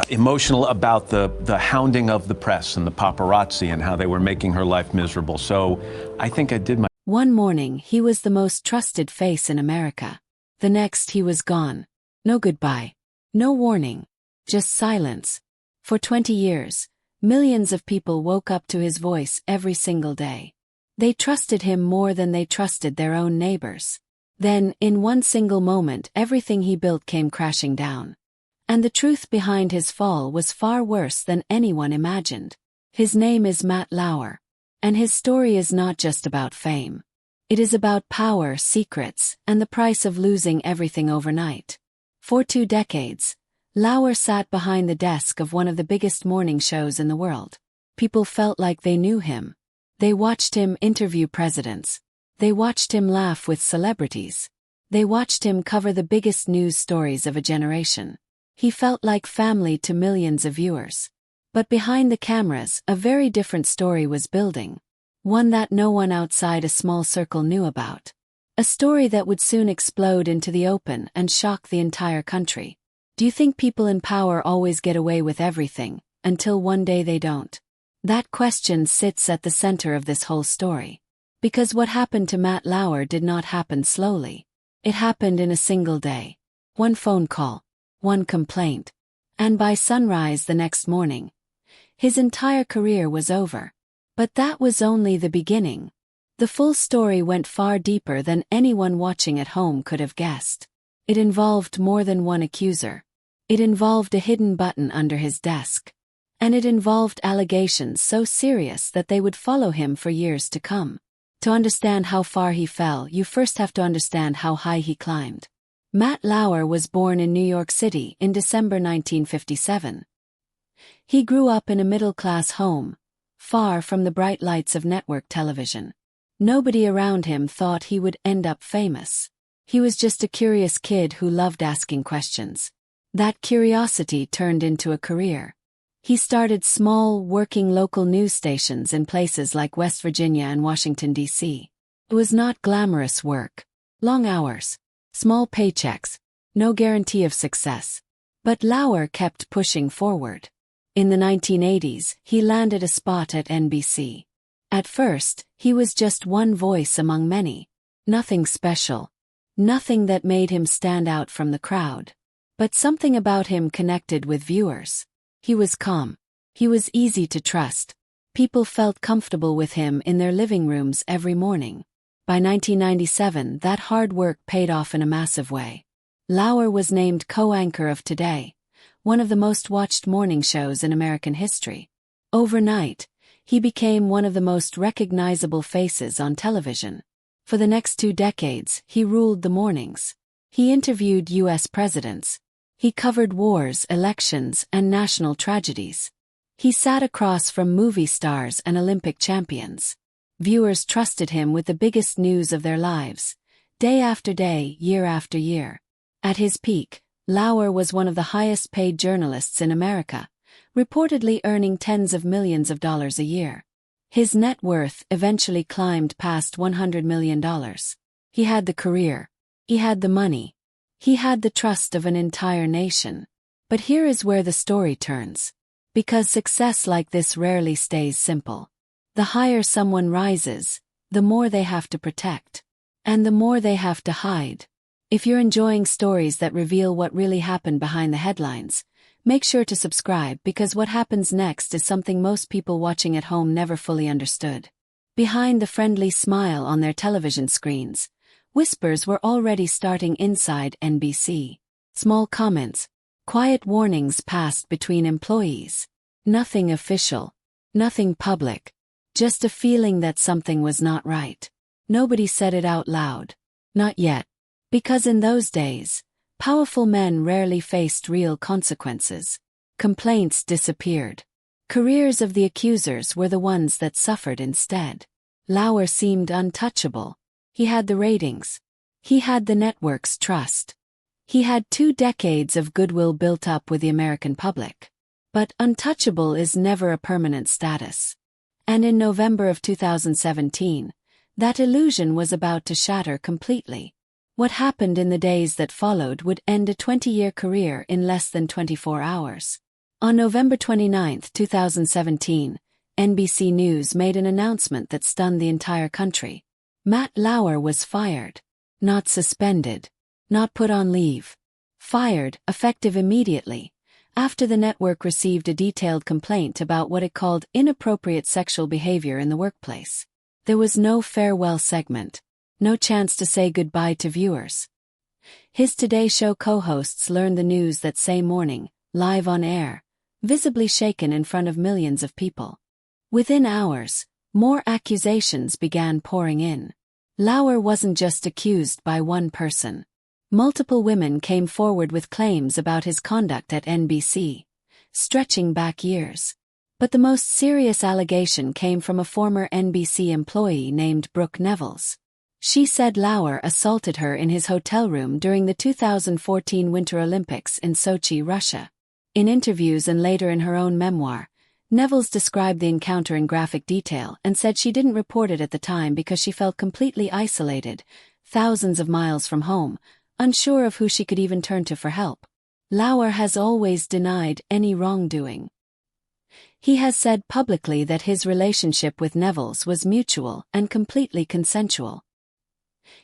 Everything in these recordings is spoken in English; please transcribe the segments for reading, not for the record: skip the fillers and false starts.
emotional about the hounding of the press and the paparazzi and how they were making her life miserable. So I think I did my... One morning, he was the most trusted face in America. The next, he was gone. No goodbye. No warning. Just silence. For 20 years, millions of people woke up to his voice every single day. They trusted him more than they trusted their own neighbors. Then, in one single moment, everything he built came crashing down. And the truth behind his fall was far worse than anyone imagined. His name is Matt Lauer. And his story is not just about fame. It is about power, secrets, and the price of losing everything overnight. For 2 decades, Lauer sat behind the desk of one of the biggest morning shows in the world. People felt like they knew him. They watched him interview presidents. They watched him laugh with celebrities. They watched him cover the biggest news stories of a generation. He felt like family to millions of viewers. But behind the cameras, a very different story was building. One that no one outside a small circle knew about. A story that would soon explode into the open and shock the entire country. Do you think people in power always get away with everything, until one day they don't? That question sits at the center of this whole story. Because what happened to Matt Lauer did not happen slowly. It happened in a single day. One phone call. One complaint. And by sunrise the next morning, his entire career was over. But that was only the beginning. The full story went far deeper than anyone watching at home could have guessed. It involved more than one accuser. It involved a hidden button under his desk. And it involved allegations so serious that they would follow him for years to come. To understand how far he fell, you first have to understand how high he climbed. Matt Lauer was born in New York City in December 1957. He grew up in a middle-class home, far from the bright lights of network television. Nobody around him thought he would end up famous. He was just a curious kid who loved asking questions. That curiosity turned into a career. He started small, working local news stations in places like West Virginia and Washington, D.C. It was not glamorous work. Long hours. Small paychecks. No guarantee of success. But Lauer kept pushing forward. In the 1980s, he landed a spot at NBC. At first, he was just one voice among many. Nothing special. Nothing that made him stand out from the crowd. But something about him connected with viewers. He was calm. He was easy to trust. People felt comfortable with him in their living rooms every morning. By 1997, that hard work paid off in a massive way. Lauer was named co-anchor of Today, one of the most watched morning shows in American history. Overnight, he became one of the most recognizable faces on television. For the next 2 decades, he ruled the mornings. He interviewed U.S. presidents. He covered wars, elections, and national tragedies. He sat across from movie stars and Olympic champions. Viewers trusted him with the biggest news of their lives, day after day, year after year. At his peak, Lauer was one of the highest-paid journalists in America, reportedly earning tens of millions of dollars a year. His net worth eventually climbed past $100 million. He had the career. He had the money. He had the trust of an entire nation. But here is where the story turns. Because success like this rarely stays simple. The higher someone rises, the more they have to protect. And the more they have to hide. If you're enjoying stories that reveal what really happened behind the headlines, make sure to subscribe because what happens next is something most people watching at home never fully understood. Behind the friendly smile on their television screens, whispers were already starting inside NBC. Small comments, quiet warnings passed between employees. Nothing official. Nothing public. Just a feeling that something was not right. Nobody said it out loud. Not yet. Because in those days, powerful men rarely faced real consequences. Complaints disappeared. Careers of the accusers were the ones that suffered instead. Lauer seemed untouchable. He had the ratings. He had the network's trust. He had 2 decades of goodwill built up with the American public. But untouchable is never a permanent status. And in November of 2017, that illusion was about to shatter completely. What happened in the days that followed would end a 20-year career in less than 24 hours. On November 29, 2017, NBC News made an announcement that stunned the entire country. Matt Lauer was fired. Not suspended. Not put on leave. Fired, effective immediately, after the network received a detailed complaint about what it called inappropriate sexual behavior in the workplace. There was no farewell segment. No chance to say goodbye to viewers. His Today Show co-hosts learned the news that same morning, live on air, visibly shaken in front of millions of people. Within hours, more accusations began pouring in. Lauer wasn't just accused by one person. Multiple women came forward with claims about his conduct at NBC, stretching back years. But the most serious allegation came from a former NBC employee named Brooke Nevels. She said Lauer assaulted her in his hotel room during the 2014 Winter Olympics in Sochi, Russia. In interviews and later in her own memoir, Nevels described the encounter in graphic detail and said she didn't report it at the time because she felt completely isolated, thousands of miles from home, unsure of who she could even turn to for help. Lauer has always denied any wrongdoing. He has said publicly that his relationship with Nevels was mutual and completely consensual.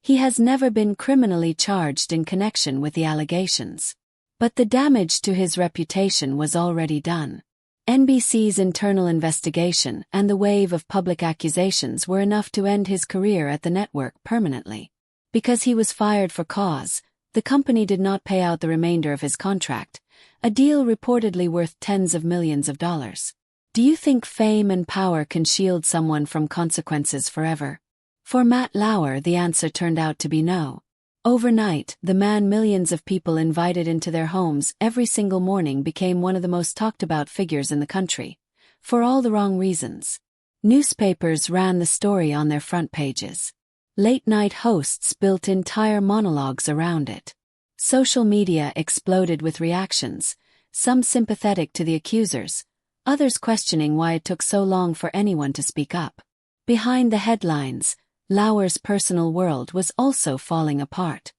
He has never been criminally charged in connection with the allegations. But the damage to his reputation was already done. NBC's internal investigation and the wave of public accusations were enough to end his career at the network permanently. Because he was fired for cause, the company did not pay out the remainder of his contract, a deal reportedly worth tens of millions of dollars. Do you think fame and power can shield someone from consequences forever? For Matt Lauer, the answer turned out to be no. Overnight, the man millions of people invited into their homes every single morning became one of the most talked about figures in the country, for all the wrong reasons. Newspapers ran the story on their front pages. Late-night hosts built entire monologues around it. Social media exploded with reactions, some sympathetic to the accusers, others questioning why it took so long for anyone to speak up. Behind the headlines, Lauer's personal world was also falling apart.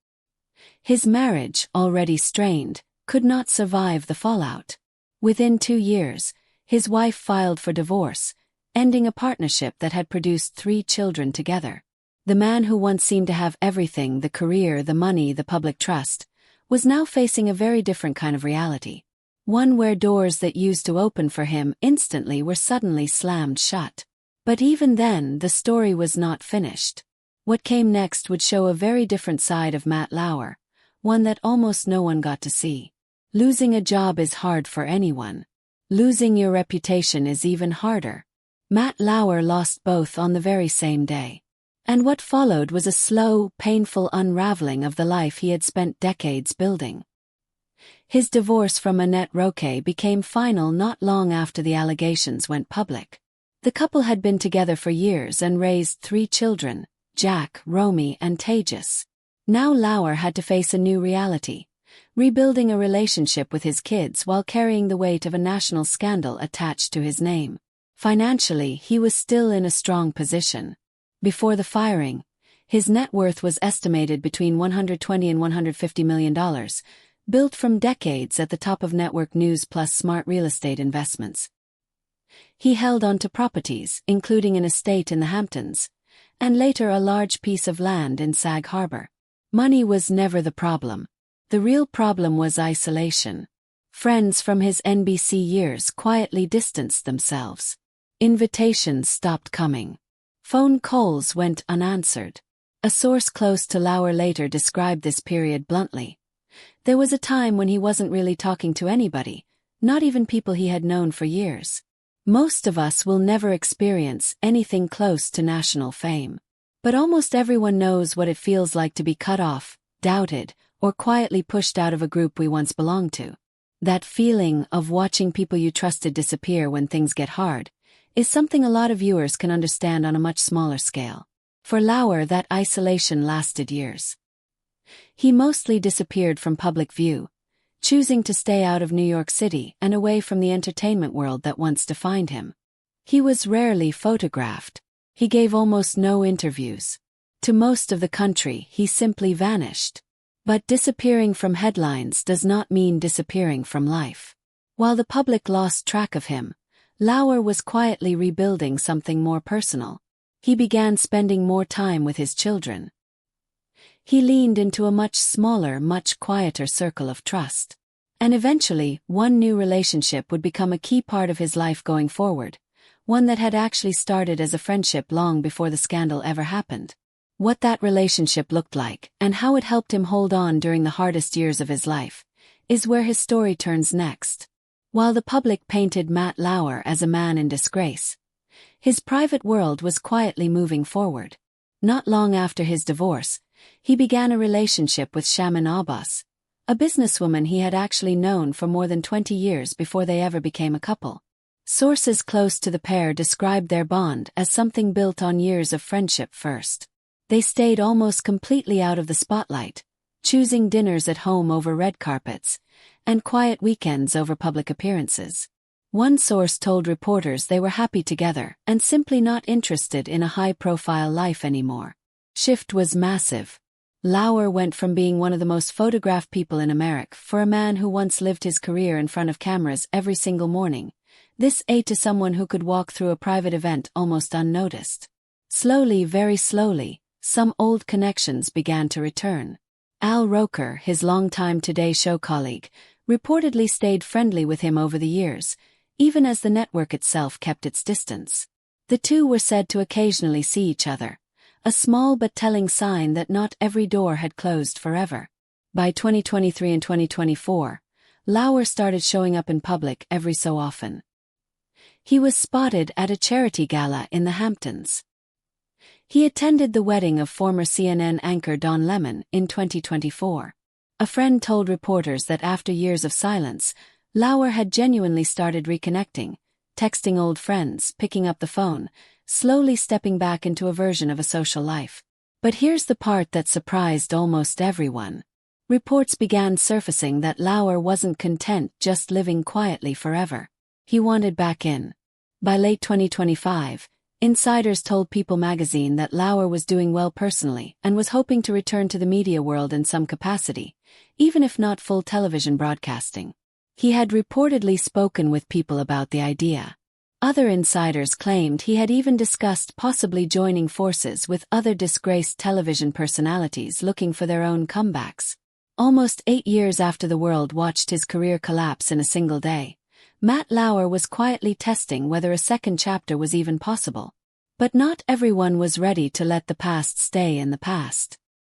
His marriage, already strained, could not survive the fallout. Within 2 years, his wife filed for divorce, ending a partnership that had produced 3 children together. The man who once seemed to have everything, the career, the money, the public trust, was now facing a very different kind of reality. One where doors that used to open for him instantly were suddenly slammed shut. But even then, the story was not finished. What came next would show a very different side of Matt Lauer, one that almost no one got to see. Losing a job is hard for anyone. Losing your reputation is even harder. Matt Lauer lost both on the very same day. And what followed was a slow, painful unraveling of the life he had spent decades building. His divorce from Annette Roque became final not long after the allegations went public. The couple had been together for years and raised 3 children, Jack, Romy, and Tejas. Now Lauer had to face a new reality, rebuilding a relationship with his kids while carrying the weight of a national scandal attached to his name. Financially, he was still in a strong position. Before the firing, his net worth was estimated between $120 and $150 million, built from decades at the top of network news plus smart real estate investments. He held on to properties, including an estate in the Hamptons, and later a large piece of land in Sag Harbor. Money was never the problem. The real problem was isolation. Friends from his NBC years quietly distanced themselves. Invitations stopped coming. Phone calls went unanswered. A source close to Lauer later described this period bluntly. There was a time when he wasn't really talking to anybody, not even people he had known for years. Most of us will never experience anything close to national fame. But almost everyone knows what it feels like to be cut off, doubted, or quietly pushed out of a group we once belonged to. That feeling of watching people you trusted disappear when things get hard is something a lot of viewers can understand on a much smaller scale. For Lauer, that isolation lasted years. He mostly disappeared from public view, choosing to stay out of New York City and away from the entertainment world that once defined him. He was rarely photographed. He gave almost no interviews. To most of the country, he simply vanished. But disappearing from headlines does not mean disappearing from life. While the public lost track of him, Lauer was quietly rebuilding something more personal. He began spending more time with his children. He leaned into a much smaller, much quieter circle of trust. And eventually, one new relationship would become a key part of his life going forward, one that had actually started as a friendship long before the scandal ever happened. What that relationship looked like, and how it helped him hold on during the hardest years of his life, is where his story turns next. While the public painted Matt Lauer as a man in disgrace, his private world was quietly moving forward. Not long after his divorce, he began a relationship with Shaman Abbas, a businesswoman he had actually known for more than 20 years before they ever became a couple. Sources close to the pair described their bond as something built on years of friendship first. They stayed almost completely out of the spotlight, choosing dinners at home over red carpets, and quiet weekends over public appearances. One source told reporters they were happy together and simply not interested in a high-profile life anymore. Shift was massive. Lauer went from being one of the most photographed people in America for a man who once lived his career in front of cameras every single morning, to someone who could walk through a private event almost unnoticed. Slowly, very slowly, some old connections began to return. Al Roker, his longtime Today Show colleague, reportedly stayed friendly with him over the years, even as the network itself kept its distance. The two were said to occasionally see each other, a small but telling sign that not every door had closed forever. By 2023 and 2024, Lauer started showing up in public every so often. He was spotted at a charity gala in the Hamptons. He attended the wedding of former CNN anchor Don Lemon in 2024. A friend told reporters that after years of silence, Lauer had genuinely started reconnecting, texting old friends, picking up the phone, slowly stepping back into a version of a social life. But here's the part that surprised almost everyone. Reports began surfacing that Lauer wasn't content just living quietly forever. He wanted back in. By late 2025, insiders told People magazine that Lauer was doing well personally and was hoping to return to the media world in some capacity, even if not full television broadcasting. He had reportedly spoken with People about the idea. Other insiders claimed he had even discussed possibly joining forces with other disgraced television personalities looking for their own comebacks. Almost 8 years after the world watched his career collapse in a single day, Matt Lauer was quietly testing whether a second chapter was even possible. But not everyone was ready to let the past stay in the past.